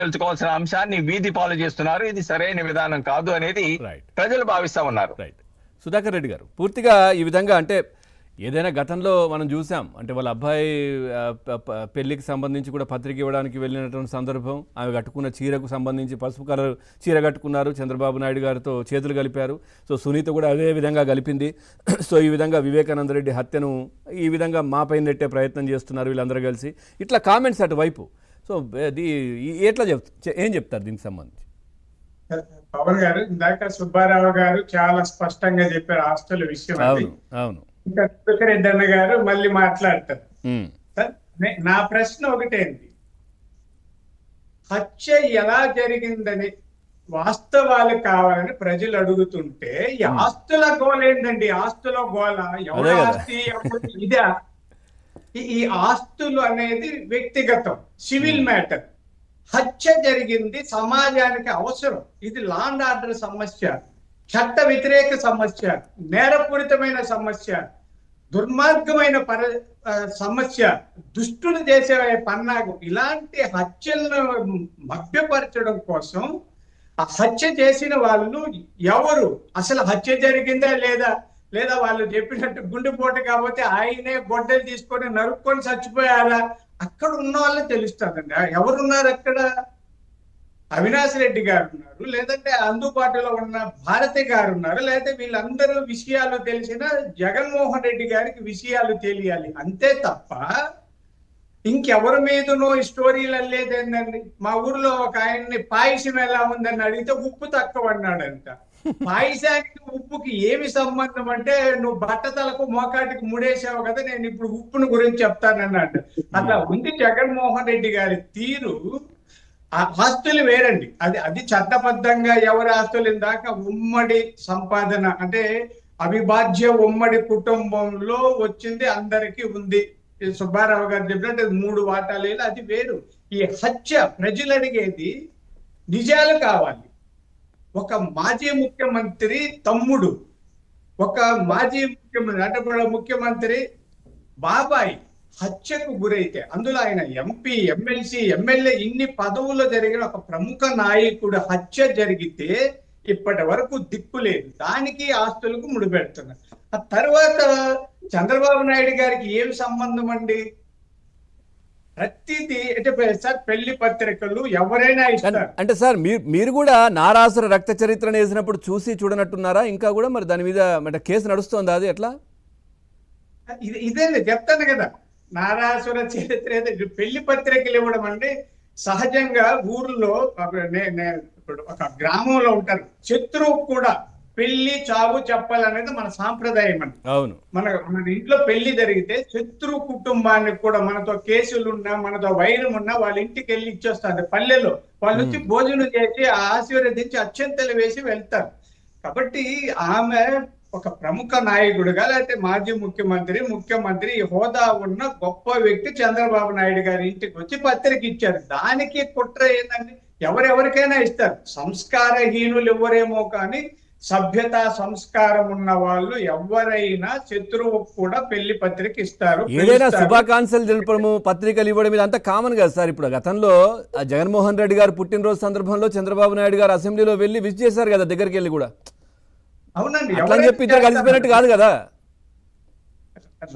తెలుసుకోవాల్సిన అంశాన్ని వీధి పాలు చేస్తున్నారు. ఇది సరైన విధానం కాదు అనేది రైట్ ప్రజలు భావిస్తా ఉన్నారు. రైట్ సుధాకర్ రెడ్డి గారు, పూర్తిగా ఈ విధంగా అంటే ఏదైనా గతంలో మనం చూసాం, అంటే వాళ్ళ అబ్బాయి పెళ్లికి సంబంధించి కూడా పత్రిక ఇవ్వడానికి వెళ్ళినటువంటి సందర్భం, ఆమె కట్టుకున్న చీరకు సంబంధించి పసుపు కలర్ చీర కట్టుకున్నారు, చంద్రబాబు నాయుడు గారితో చేతులు కలిపారు. సో సునీత కూడా అదే విధంగా కలిపింది. సో ఈ విధంగా వివేకానంద రెడ్డి హత్యను ఈ విధంగా మాపై నెట్టే ప్రయత్నం చేస్తున్నారు వీళ్ళందరూ కలిసి. ఇట్లా కామెంట్స్ అటువైపు. సో ఎట్లా ఏం చెప్తారు దీనికి సంబంధించి? పవన్ గారు, ఇందాక సుబ్బారావు గారు చాలా స్పష్టంగా చెప్పారు ఆస్తుల విషయం. అవును అవును. ఇంకా రెడ్డి అన్న గారు మళ్ళీ మాట్లాడతారు. నా ప్రశ్న ఒకటేంటి, హత్య ఎలా జరిగిందని వాస్తవాలు కావాలని ప్రజలు అడుగుతుంటే ఈ ఆస్తుల గోల ఏంటండి? ఆస్తుల గోల ఎవరి ఆస్తి ఇదే? ఈ ఆస్తులు అనేది వ్యక్తిగతం, సివిల్ మ్యాటర్. హత్య జరిగింది, సమాజానికి అవసరం. ఇది లా అండ్ ఆర్డర్ సమస్య, చట్ట వ్యతిరేక సమస్య, నేరపూరితమైన సమస్య, దుర్మార్గమైన సమస్య, దుష్టులు చేసే పన్నాగం. ఇలాంటి హత్యలను మభ్యపరచడం కోసం ఆ హత్య చేసిన వాళ్ళు ఎవరు, అసలు హత్య జరిగిందా లేదా వాళ్ళు చెప్పినట్టు గుండెపోటు కాబట్టి ఆయనే గొడ్డలు తీసుకొని నరుక్కొని చచ్చిపోయారా? అక్కడ ఉన్న వాళ్ళే తెలుస్తుందండి. ఎవరున్నారు అక్కడ? అవినాష్ రెడ్డి గారు ఉన్నారు, లేదంటే అందుబాటులో ఉన్న భారతి గారు ఉన్నారు, లేదంటే వీళ్ళందరూ విషయాలు తెలిసిన జగన్మోహన్ రెడ్డి గారికి విషయాలు తెలియాలి. అంతే తప్ప ఇంకెవరి మీదనో ఈ స్టోరీలు అల్లేదేందండి. మా ఊర్లో ఒక ఆయన్ని పాయసం ఎలా ఉందని అడిగితే ఉప్పు తక్కువ అన్నాడంట. పాయసానికి ఉప్పుకి ఏమి సంబంధం అంటే, నువ్వు బట్టతలకు మోకాటికి ముడేసావు కదా, నేను ఇప్పుడు ఉప్పును గురించి చెప్తానన్నాడు. అట్లా ఉంది జగన్మోహన్ రెడ్డి గారి తీరు. ఆస్తులు వేరండి, అది చట్టబద్ధంగా ఎవరి ఆస్తులు. ఇందాక ఉమ్మడి సంపాదన అంటే అవిభాజ్య ఉమ్మడి కుటుంబంలో వచ్చింది అందరికీ ఉంది. సుబ్బారావు గారు చెప్పినట్టు 3 వాటాలు, అది వేరు. ఈ హత్య ప్రజలు అడిగేది నిజాలు కావాలి. ఒక మాజీ ముఖ్యమంత్రి తమ్ముడు, ఒక మాజీ ముఖ్యమంత్రి అంటే ముఖ్యమంత్రి బాబాయ్ హత్యకు గురైతే, అందులో ఆయన ఎంపీ, ఎమ్మెల్సీ, ఎమ్మెల్యే ఇన్ని పదవుల్లో జరిగిన ఒక ప్రముఖ నాయకుడు హత్య జరిగితే ఇప్పటి వరకు దిక్కు లేదు. దానికి ఆస్తులకు ముడిపెడుతున్నారు. ఆ తర్వాత చంద్రబాబు నాయుడు గారికి ఏం సంబంధం అండి? ప్రతిదీ అంటే సార్ పెళ్లి పత్రికలు ఎవరైనా ఇస్తారు. అంటే సార్ మీరు కూడా నారాసుర రక్త చరిత్రను వేసినప్పుడు చూసి చూడనట్టున్నారా? ఇంకా కూడా మరి దాని మీద అంటే కేసు నడుస్తోందా? అది ఎట్లా? ఇదే చెప్తాను కదా, నారాసుర చరిత్ర పెళ్లి పత్రికలు ఇవ్వడం అంటే సహజంగా ఊర్లో ఇప్పుడు ఒక గ్రామంలో ఉంటారు, శత్రువు కూడా పెళ్లి చావు చెప్పాలనేది మన సాంప్రదాయం అండి. అవును, మన ఇంట్లో పెళ్లి జరిగితే శత్రు కుటుంబానికి కూడా మనతో కేసులు ఉన్నా, మనతో వైరం ఉన్నా వాళ్ళ ఇంటికి వెళ్ళి ఇచ్చేస్తారు. పల్లెలో వాళ్ళు వచ్చి భోజనం చేసి ఆశీర్వదించి అత్యంతలు వేసి వెళ్తారు. కాబట్టి ఆమె ఒక ప్రముఖ నాయకుడుగా, లేకపోతే మాజీ ముఖ్యమంత్రి హోదా ఉన్న గొప్ప వ్యక్తి చంద్రబాబు నాయుడు గారి ఇంటికి వచ్చి పత్రిక ఇచ్చారు. దానికి కుట్ర ఏంటండి? ఎవరెవరికైనా ఇస్తారు, సంస్కారహీనులు ఎవరేమో కానీ సభ్యత సంస్కారం ఉన్న వాళ్ళు ఎవరైనా శత్రువుకు కూడా పెళ్లి పత్రిక ఇస్తారు. ఏదైనా శుభాకాంక్షలు తెలుపడము, పత్రికలు ఇవ్వడం ఇదంతా కామన్ కదా సార్. ఇప్పుడు గతంలో జగన్మోహన్ రెడ్డి గారు పుట్టినరోజు సందర్భంలో చంద్రబాబు నాయుడు గారు అసెంబ్లీలో వెళ్ళి విజ్ చేశారు కదా, దగ్గరికి వెళ్ళి కూడా. అవునండి, అట్లా చెప్పి ఇద్దరు కలిసిపోయినట్టు కాదు కదా.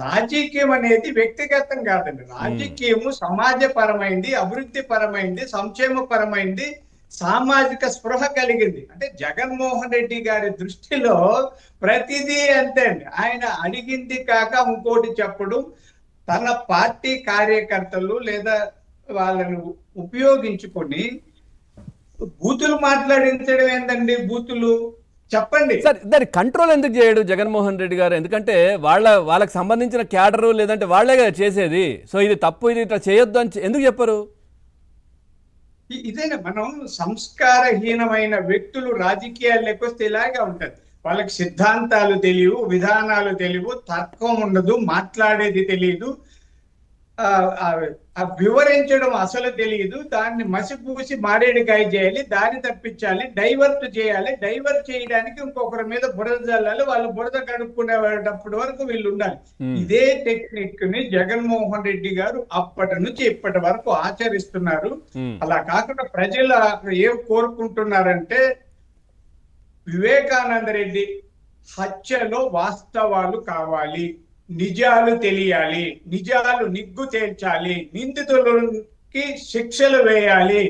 రాజకీయం అనేది వ్యక్తిగతం కాదండి. రాజకీయము సమాజపరమైంది, అభివృద్ధి పరమైంది, సంక్షేమ పరమైంది, సామాజిక స్పృహ కలిగింది. అంటే జగన్మోహన్ రెడ్డి గారి దృష్టిలో ప్రతిదీ అంతే అండి. ఆయన అడిగింది కాక ఇంకోటి చెప్పడం, తన పార్టీ కార్యకర్తలు లేదా వాళ్ళని ఉపయోగించుకొని బూతులు మాట్లాడించడం ఏందండి? బూతులు చెప్పండి సార్, దాని కంట్రోల్ ఎందుకు చేయడు జగన్మోహన్ రెడ్డి గారు? ఎందుకంటే వాళ్ళకి సంబంధించిన క్యాడరు లేదంటే వాళ్లే కదా చేసేది. సో ఇది తప్పు, ఇది ఇట్లా చేయొద్దు అని ఎందుకు చెప్పరు? ఇదేనా మనం సంస్కారహీనమైన వ్యక్తులు రాజకీయాల్లోకి వస్తే ఇలాగే ఉంటది. వాళ్ళకి సిద్ధాంతాలు తెలియవు, విధానాలు తెలియవు, తర్కం ఉండదు, మాట్లాడేది తెలియదు. ఆ, ఆ, ఆ వివరించడం అసలు తెలియదు. దాన్ని మసిపూసి మారేడుకాయ చేయాలి, దారి తప్పించాలి, డైవర్ట్ చేయాలి. డైవర్ట్ చేయడానికి ఇంకొకరి మీద బురద జల్లాలి, వాళ్ళు బురద కడుక్కునేటప్పటి వరకు వీళ్ళు ఉండాలి. ఇదే టెక్నిక్ ని జగన్మోహన్ రెడ్డి గారు అప్పటి నుంచి ఇప్పటి వరకు ఆచరిస్తున్నారు. అలా కాకుండా ప్రజలు ఏం కోరుకుంటున్నారంటే వివేకానంద రెడ్డి హత్యలో వాస్తవాలు కావాలి, నిజాలు తెలియాలి, నిజాలు నిగ్గు తేల్చాలి, నిందితులకి శిక్షలు వేయాలి,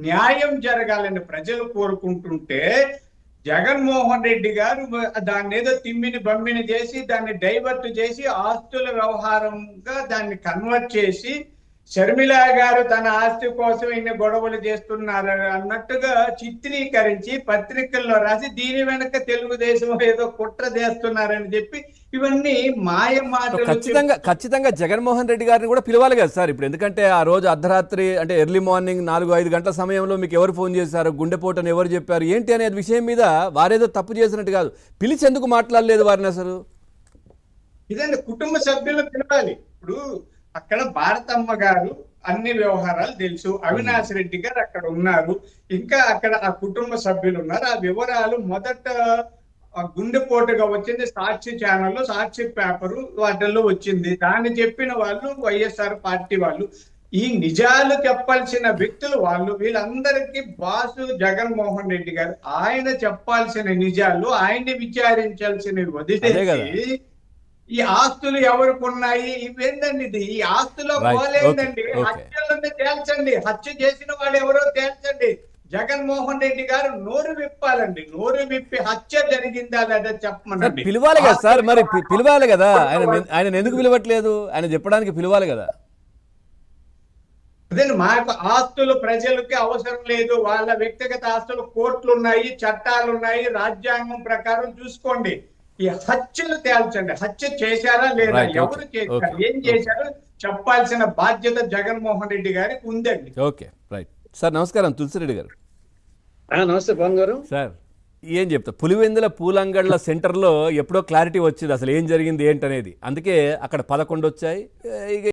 న్యాయం జరగాలని ప్రజలు కోరుకుంటుంటే జగన్మోహన్ రెడ్డి గారు దాన్ని ఏదో తిమ్మిని బమ్మిని చేసి దాన్ని డైవర్ట్ చేసి ఆస్తుల వ్యవహారంగా దాన్ని కన్వర్ట్ చేసి షర్మిల గారు తన ఆస్తి కోసం ఇన్ని గొడవలు చేస్తున్నారు అన్నట్టుగా చిత్రీకరించి పత్రికల్లో రాసి దీని వెనక తెలుగుదేశం ఏదో కుట్ర చేస్తున్నారని చెప్పి ఇవన్నీ మాయ మాటలు. ఖచ్చితంగా జగన్మోహన్ రెడ్డి గారిని కూడా పిలవాలి కదా సార్ ఇప్పుడు, ఎందుకంటే ఆ రోజు అర్ధరాత్రి అంటే ఎర్లీ మార్నింగ్ 4-5 గంటల సమయంలో మీకు ఎవరు ఫోన్ చేశారు, గుండెపోటని ఎవరు చెప్పారు, ఏంటి అనే విషయం మీద వారేదో తప్పు చేసినట్టు కాదు, పిలిచి ఎందుకు మాట్లాడలేదు వారిని అసలు? ఇదండి కుటుంబ సభ్యులు పిలవాలి. ఇప్పుడు అక్కడ భారతమ్మ గారు అన్ని వ్యవహారాలు తెలుసు, అవినాష్ రెడ్డి గారు అక్కడ ఉన్నారు, ఇంకా అక్కడ ఆ కుటుంబ సభ్యులు ఉన్నారు. ఆ వివరాలు మొదట గుండెపోటుగా వచ్చింది సాక్షి ఛానల్లో, సాక్షి పేపరు వాటిల్లో వచ్చింది. దాన్ని చెప్పిన వాళ్ళు వైఎస్ఆర్ పార్టీ వాళ్ళు. ఈ నిజాలు చెప్పాల్సిన వ్యక్తులు వాళ్ళు. వీళ్ళందరికీ బాసు జగన్మోహన్ రెడ్డి గారు. ఆయన చెప్పాల్సిన నిజాలు, ఆయన్ని విచారించాల్సినవి వదిలేసి ఈ ఆస్తులు ఎవరికి ఉన్నాయి ఇవేందండి? ఇది ఈ ఆస్తులో పోలేదండి. హత్యలను తేల్చండి, హత్య చేసిన వాళ్ళు ఎవరో తేల్చండి. జగన్మోహన్ రెడ్డి గారు నోరు విప్పాలండి, నోరు విప్పి హత్య జరిగిందా లేదా చెప్పమనండి. పిలవాలి కదా సార్, మరి పిలవాలి కదా. ఆయన ఎందుకు పిలవట్లేదు? ఆయన చెప్పడానికి పిలవాలి కదా. అదే మాకు ఆస్తులు ప్రజలకి అవసరం లేదు, వాళ్ళ వ్యక్తిగత ఆస్తులు కోర్టులు ఉన్నాయి, చట్టాలు ఉన్నాయి, రాజ్యాంగం ప్రకారం చూసుకోండి. ఈ హత్యలు తేల్చండి, హత్య చేశారా లేదా, ఎవరు చేశారు, ఏం చేశారు చెప్పాల్సిన బాధ్యత జగన్మోహన్ రెడ్డి గారికి ఉందండి. Okay right sir. నమస్కారం తులసిరెడ్డి గారు. నమస్తే పవన్ గారు. సార్ ఏం చెప్తా, పులివెందుల పూలంగడ్ల సెంటర్లో ఎప్పుడో క్లారిటీ వచ్చింది అసలు ఏం జరిగింది ఏంటనేది, అందుకే అక్కడ 11 వచ్చాయి.